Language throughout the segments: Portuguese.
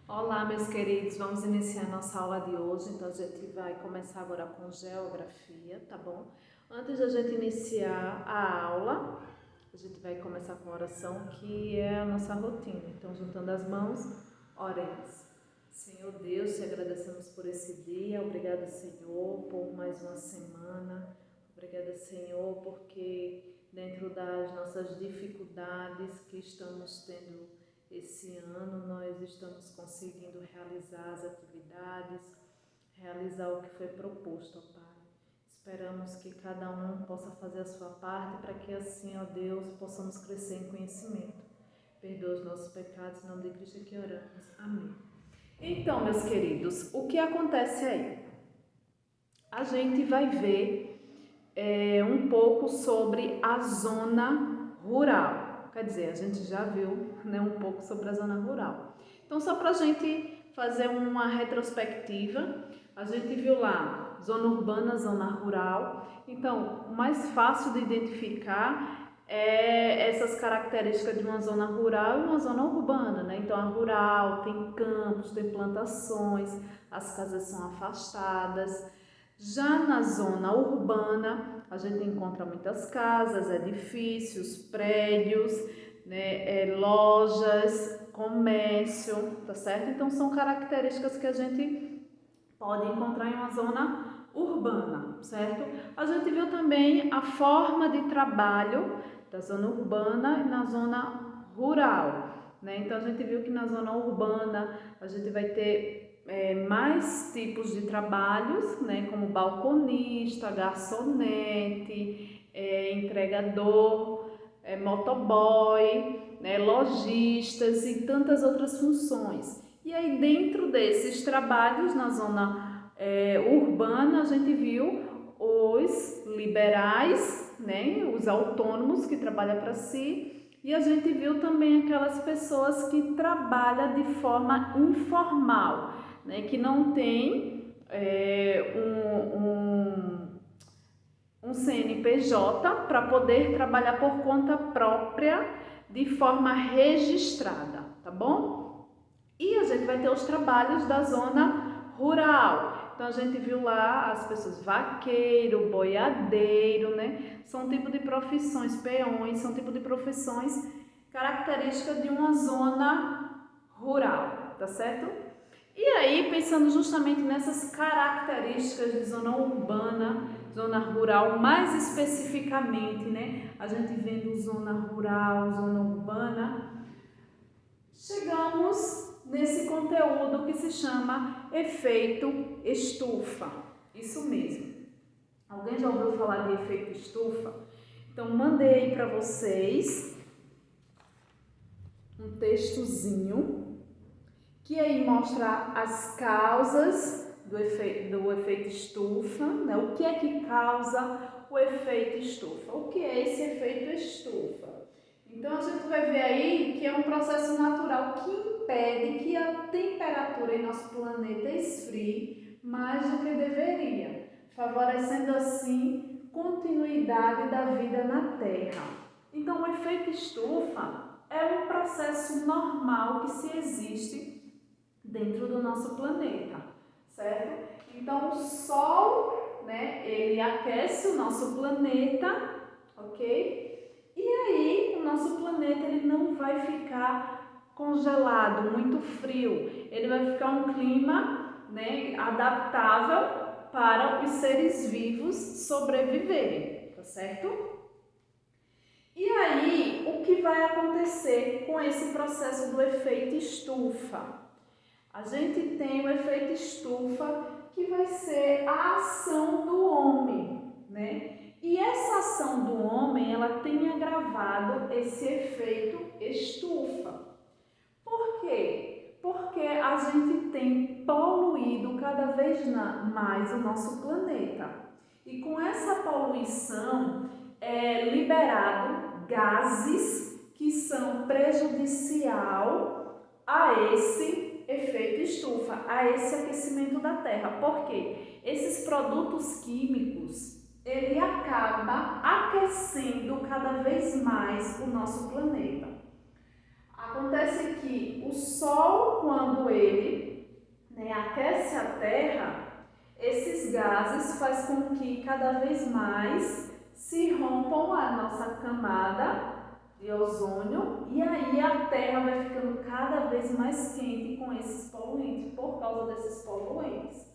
Olá, meus queridos, vamos iniciar nossa aula de hoje. Então, a gente vai começar agora com geografia, tá bom? Antes da gente iniciar a aula, a gente vai começar com a oração, que é a nossa rotina. Então, juntando as mãos, oremos. Senhor Deus, te agradecemos por esse dia. Obrigada, Senhor, por mais uma semana. Obrigada, Senhor, porque dentro das nossas dificuldades que estamos tendo esse ano, nós estamos conseguindo realizar as atividades, realizar o que foi proposto, ó Pai. Esperamos que cada um possa fazer a sua parte para que assim, ó Deus, possamos crescer em conhecimento. Perdoa os nossos pecados, em nome de Cristo que oramos. Amém. Então, meus queridos, o que acontece aí? A gente vai ver um pouco sobre a zona rural. Quer dizer, a gente já viu, né, um pouco sobre a zona rural. Então, só para a gente fazer uma retrospectiva, a gente viu lá zona urbana, zona rural. Então, o mais fácil de identificar é essas características de uma zona rural e uma zona urbana, né? Então, a rural tem campos, tem plantações, as casas são afastadas. Já na zona urbana, a gente encontra muitas casas, edifícios, prédios, né, lojas, comércio, tá certo? Então, são características que a gente pode encontrar em uma zona urbana, certo? A gente viu também a forma de trabalho da zona urbana e na zona rural, né? Então, a gente viu que na zona urbana a gente vai ter mais tipos de trabalhos, né, como balconista, garçonete, entregador, motoboy, né, lojistas e tantas outras funções. E aí dentro desses trabalhos na zona urbana a gente viu os liberais, né, os autônomos que trabalham para si. E a gente viu também aquelas pessoas que trabalham de forma informal, né, que não tem um CNPJ para poder trabalhar por conta própria de forma registrada, tá bom? E a gente vai ter os trabalhos da zona rural. Então a gente viu lá as pessoas vaqueiro, boiadeiro, né? São tipo de profissões, peões, são tipo de profissões características de uma zona rural, tá certo? E aí, pensando justamente nessas características de zona urbana, zona rural, mais especificamente, né? A gente vendo zona rural, zona urbana, chegamos nesse conteúdo que se chama efeito estufa. Isso mesmo. Alguém já ouviu falar de efeito estufa? Então, mandei para vocês um textozinho que aí mostra as causas do efeito estufa, né? O que é que causa o efeito estufa? O que é esse efeito estufa? Então, a gente vai ver aí que é um processo natural que impede que a temperatura em nosso planeta esfrie mais do que deveria, favorecendo assim continuidade da vida na Terra. Então, o efeito estufa é um processo normal que se existe dentro do nosso planeta, certo? Então, o Sol, né, ele aquece o nosso planeta, ok? E aí, o nosso planeta, ele não vai ficar congelado, muito frio. Ele vai ficar um clima, né, adaptável para os seres vivos sobreviverem, tá certo? E aí, o que vai acontecer com esse processo do efeito estufa? A gente tem o efeito estufa, que vai ser a ação do homem, né? E essa ação do homem, ela tem agravado esse efeito estufa. Por quê? Porque a gente tem poluído cada vez mais o nosso planeta. E com essa poluição é liberado gases que são prejudicial a esse efeito estufa, a esse aquecimento da Terra. Por quê? Esses produtos químicos, ele acaba aquecendo cada vez mais o nosso planeta. Acontece que o Sol, quando ele, né, aquece a Terra, esses gases fazem com que cada vez mais se rompam a nossa camada de ozônio e aí a Terra vai ficando cada vez mais quente com esses poluentes, por causa desses poluentes.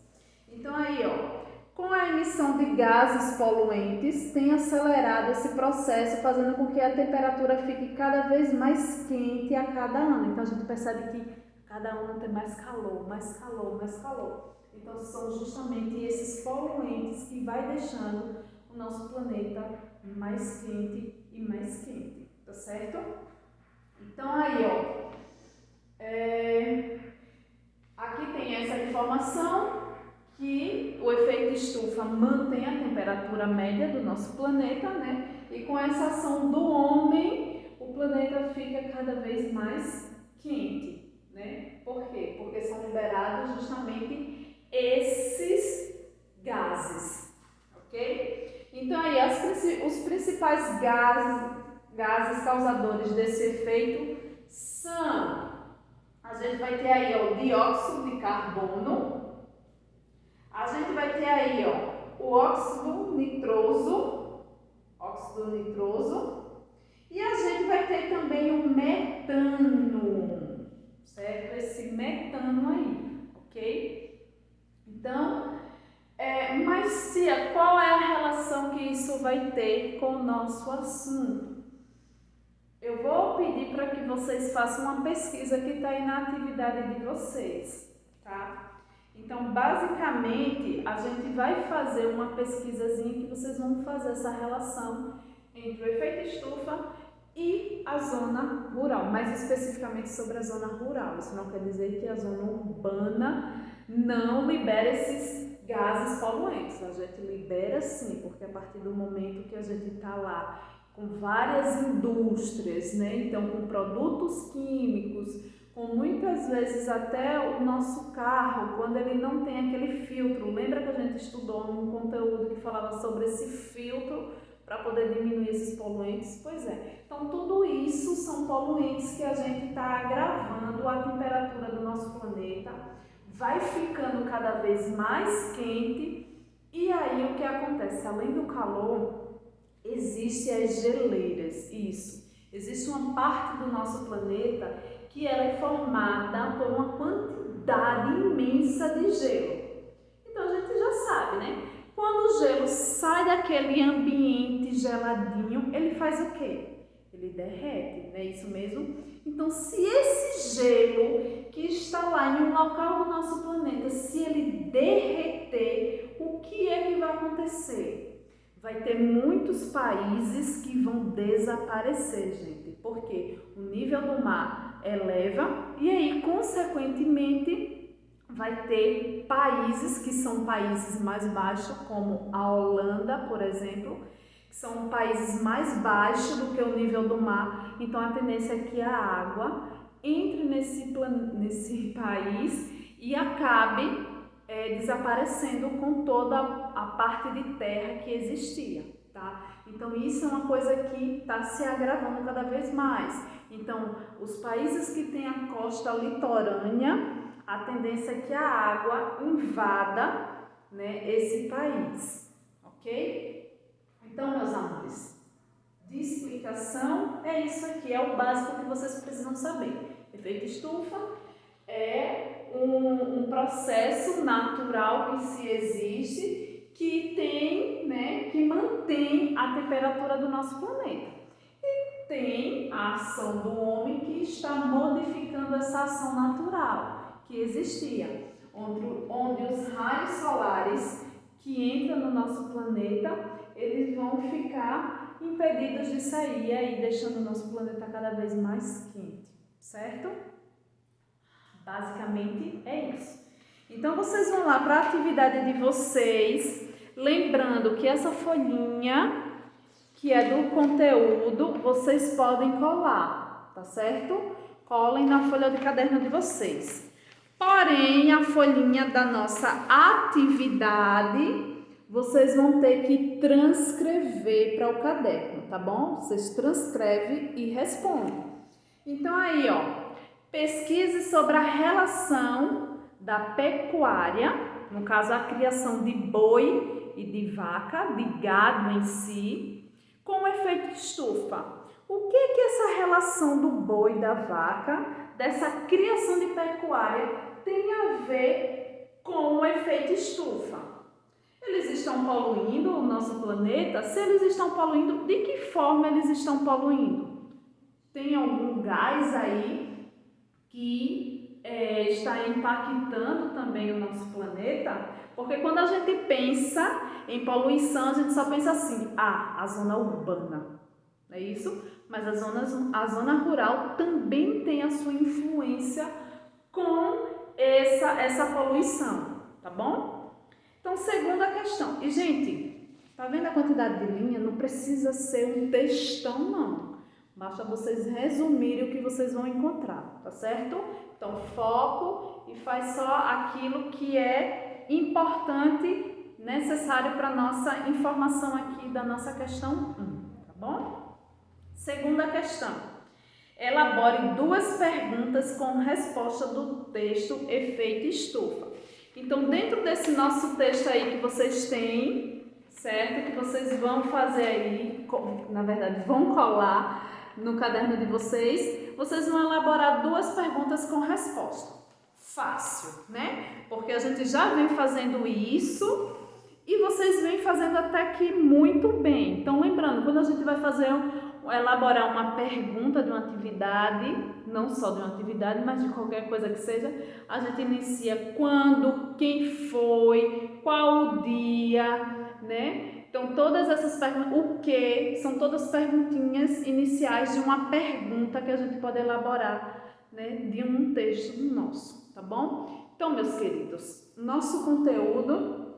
Então aí, ó, com a emissão de gases poluentes, tem acelerado esse processo, fazendo com que a temperatura fique cada vez mais quente a cada ano. Então a gente percebe que cada ano tem mais calor, mais calor, mais calor. Então são justamente esses poluentes que vai deixando o nosso planeta mais quente e mais quente, tá certo? Então aí, ó, aqui tem essa informação que o efeito estufa mantém a temperatura média do nosso planeta, né? E com essa ação do homem, o planeta fica cada vez mais quente, né? Por quê? Porque são liberados justamente esses gases, ok? Então aí os principais gases causadores desse efeito são, a gente vai ter aí, ó, o dióxido de carbono. A gente vai ter aí, ó, o óxido nitroso, e a gente vai ter também o metano, certo? Esse metano aí, ok? Então, mas tia, qual é a relação que isso vai ter com o nosso assunto? Eu vou pedir para que vocês façam uma pesquisa que está aí na atividade de vocês, tá? Então, basicamente, a gente vai fazer uma pesquisazinha que vocês vão fazer essa relação entre o efeito estufa e a zona rural, mais especificamente sobre a zona rural. Isso não quer dizer que a zona urbana não libera esses gases poluentes. A gente libera sim, porque a partir do momento que a gente está lá com várias indústrias, né? Então, com produtos químicos, com muitas vezes até o nosso carro, quando ele não tem aquele filtro. Lembra que a gente estudou um conteúdo que falava sobre esse filtro para poder diminuir esses poluentes? Pois é. Então, tudo isso são poluentes que a gente está agravando a temperatura do nosso planeta, vai ficando cada vez mais quente e aí o que acontece? Além do calor, existem as geleiras. Isso. Existe uma parte do nosso planeta que ela é formada por uma quantidade imensa de gelo. Então a gente já sabe, né? Quando o gelo sai daquele ambiente geladinho, ele faz o quê? Ele derrete, não é isso mesmo? Então, se esse gelo que está lá em um local do nosso planeta, se ele derreter, o que é que vai acontecer? Vai ter muitos países que vão desaparecer, gente, porque o nível do mar eleva e aí, consequentemente, vai ter países que são países mais baixos, como a Holanda, por exemplo, que são países mais baixos do que o nível do mar. Então, a tendência é que a água entre nesse país e acabe desaparecendo com toda a parte de terra que existia, tá? Então, isso é uma coisa que está se agravando cada vez mais. Então, os países que têm a costa litorânea, a tendência é que a água invada, né, esse país, ok? Então, meus amores, de explicação é isso aqui, é o básico que vocês precisam saber. Efeito estufa é um processo natural que se existe, que tem, né, que mantém a temperatura do nosso planeta. E tem a ação do homem que está modificando essa ação natural que existia, onde os raios solares que entram no nosso planeta, eles vão ficar impedidos de sair e aí deixando o nosso planeta cada vez mais quente, certo? Basicamente é isso. Então, vocês vão lá para a atividade de vocês, lembrando que essa folhinha, que é do conteúdo, vocês podem colar, tá certo? Colem na folha de caderno de vocês. Porém, a folhinha da nossa atividade, vocês vão ter que transcrever para o caderno, tá bom? Vocês transcrevem e respondem. Então aí, ó, pesquise sobre a relação da pecuária, no caso a criação de boi e de vaca, de gado em si, com o efeito estufa. O que é que essa relação do boi e da vaca, dessa criação de pecuária, tem a ver com o efeito estufa? Eles estão poluindo o nosso planeta? Se eles estão poluindo, de que forma eles estão poluindo? Tem algum gás aí que está impactando também o nosso planeta? Porque quando a gente pensa em poluição, a gente só pensa assim, a zona urbana, não é isso? Mas a zona rural também tem a sua influência com essa poluição, tá bom? Então, segunda questão. E, gente, tá vendo a quantidade de linha? Não precisa ser um textão, não. Basta vocês resumirem o que vocês vão encontrar, tá certo? Então, foco e faz só aquilo que é importante, necessário para nossa informação aqui da nossa questão 1, tá bom? Segunda questão. Elabore 2 perguntas com resposta do texto efeito estufa. Então, dentro desse nosso texto aí que vocês têm, certo? Que vocês vão fazer aí, na verdade, vão colar no caderno de vocês, vocês vão elaborar 2 perguntas com resposta. Fácil, né? Porque a gente já vem fazendo isso e vocês vêm fazendo até que muito bem. Então, lembrando, quando a gente vai elaborar uma pergunta de uma atividade, não só de uma atividade, mas de qualquer coisa que seja, a gente inicia quando, quem foi, qual o dia, né? Então, todas essas perguntas, o que, são todas perguntinhas iniciais de uma pergunta que a gente pode elaborar, né, de um texto nosso, tá bom? Então, meus queridos, nosso conteúdo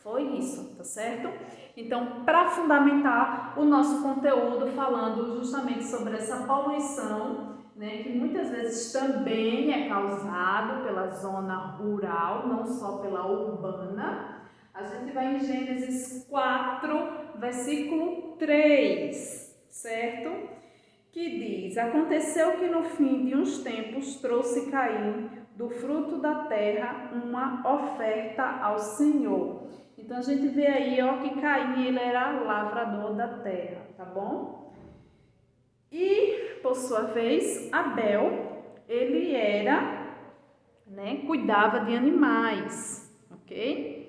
foi isso, tá certo? Então, para fundamentar o nosso conteúdo, falando justamente sobre essa poluição, né, que muitas vezes também é causado pela zona rural, não só pela urbana, a gente vai em Gênesis 4, versículo 3, certo? Que diz: aconteceu que no fim de uns tempos trouxe Caim do fruto da terra uma oferta ao Senhor. Então, a gente vê aí, ó, que Caim, ele era lavrador da terra, tá bom? E, por sua vez, Abel, ele era, né, cuidava de animais, ok?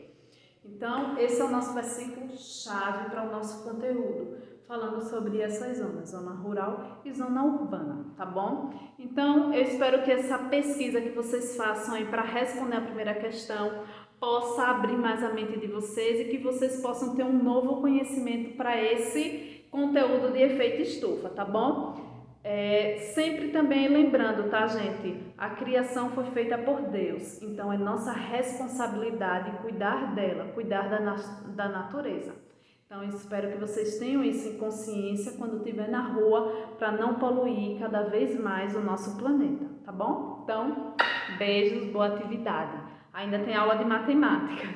Então, esse é o nosso versículo chave para o nosso conteúdo, falando sobre essas zonas, zona rural e zona urbana, tá bom? Então, eu espero que essa pesquisa que vocês façam aí para responder a primeira questão possa abrir mais a mente de vocês e que vocês possam ter um novo conhecimento para esse conteúdo de efeito estufa, tá bom? Sempre também lembrando, tá, gente? A criação foi feita por Deus, então é nossa responsabilidade cuidar dela, cuidar da natureza. Então, eu espero que vocês tenham isso em consciência quando estiver na rua, para não poluir cada vez mais o nosso planeta, tá bom? Então, beijos, boa atividade. Ainda tem aula de matemática.